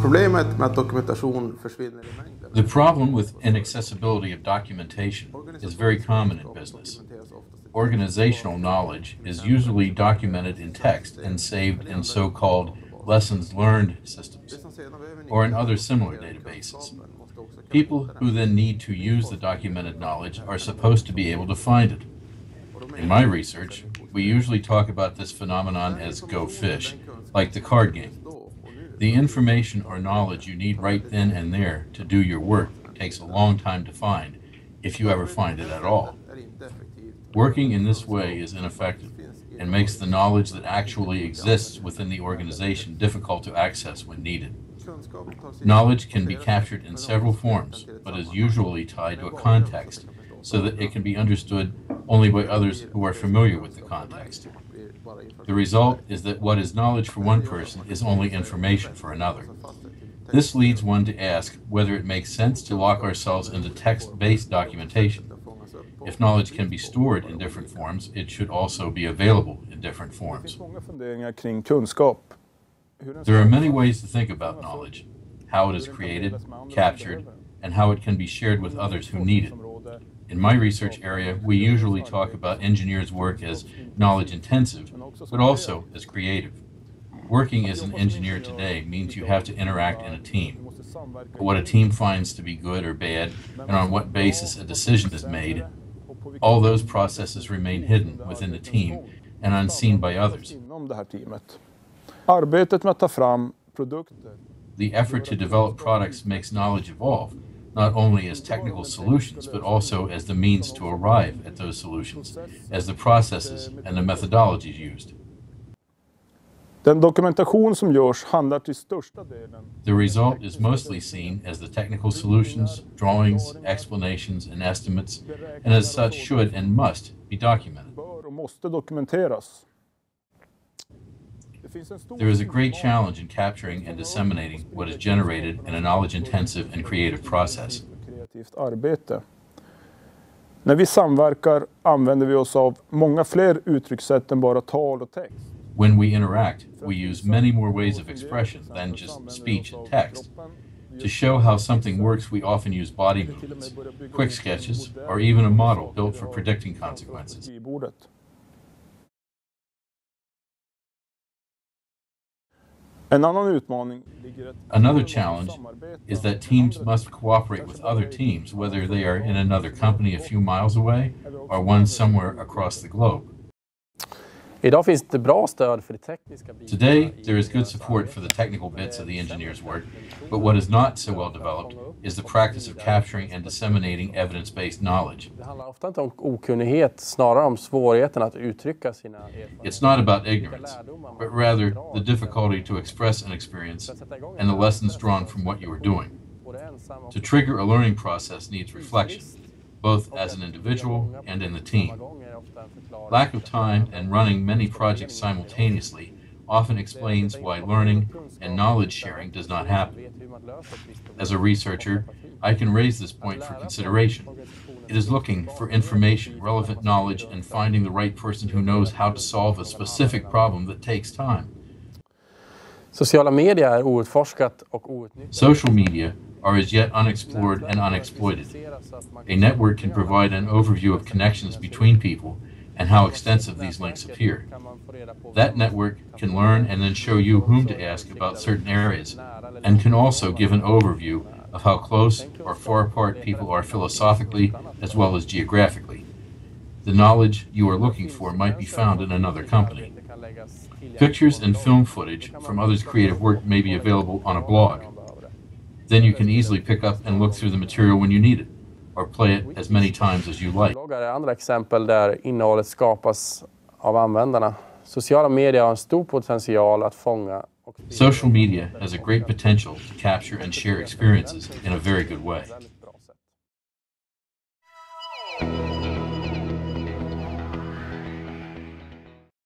Problemet med att dokumentation försvinner i mängden. The problem with inaccessibility of documentation is very common in business. Organizational knowledge is usually documented in text and saved in so-called lessons learned systems or in other similar databases. People who then need to use the documented knowledge are supposed to be able to find it. In my research, we usually talk about this phenomenon as go fish, like the card game. The information or knowledge you need right then and there to do your work takes a long time to find, if you ever find it at all. Working in this way is ineffective and makes the knowledge that actually exists within the organization difficult to access when needed. Knowledge can be captured in several forms, but is usually tied to a context so that it can be understood only by others who are familiar with the context. The result is that what is knowledge for one person is only information for another. This leads one to ask whether it makes sense to lock ourselves into text-based documentation. If knowledge can be stored in different forms, it should also be available in different forms. There are many ways to think about knowledge, how it is created, captured, and how it can be shared with others who need it. In my research area, we usually talk about engineers' work as knowledge-intensive, but also as creative. Working as an engineer today means you have to interact in a team. But what a team finds to be good or bad, and on what basis a decision is made, all those processes remain hidden within the team and unseen by others. The effort to develop products makes knowledge evolve, not only as technical solutions, but also as the means to arrive at those solutions, as the processes and the methodologies used. The result is mostly seen as the technical solutions, drawings, explanations, and estimates, and as such should and must be documented. There is a great challenge in capturing and disseminating what is generated in a knowledge-intensive and creative process. När vi samverkar använder vi oss av många fler uttryckssätt än bara tal och text. When we interact, we use many more ways of expression than just speech and text. To show how something works, we often use body movements, quick sketches, or even a model built for predicting consequences. Another challenge is that teams must cooperate with other teams, whether they are in another company a few miles away or one somewhere across the globe. Today, there is good support for the technical bits of the engineer's work, but what is not so well developed is the practice of capturing and disseminating evidence-based knowledge. It's not about ignorance, but rather the difficulty to express an experience and the lessons drawn from what you are doing. To trigger a learning process needs reflection, both as an individual and in the team. Lack of time and running many projects simultaneously often explains why learning and knowledge sharing does not happen. As a researcher, I can raise this point for consideration. It is looking for information, relevant knowledge, and finding the right person who knows how to solve a specific problem that takes time. Social media are as yet unexplored and unexploited. A network can provide an overview of connections between people and how extensive these links appear. That network can learn and then show you whom to ask about certain areas, and can also give an overview of how close or far apart people are philosophically as well as geographically. The knowledge you are looking for might be found in another company. Pictures and film footage from others' creative work may be available on a blog. Then you can easily pick up and look through the material when you need it, or play it as many times as you like. Andra exempel där innehållet skapas av användarna. Sociala medier har en stor potential att fånga. Social media has a great potential to capture and share experiences in a very good way.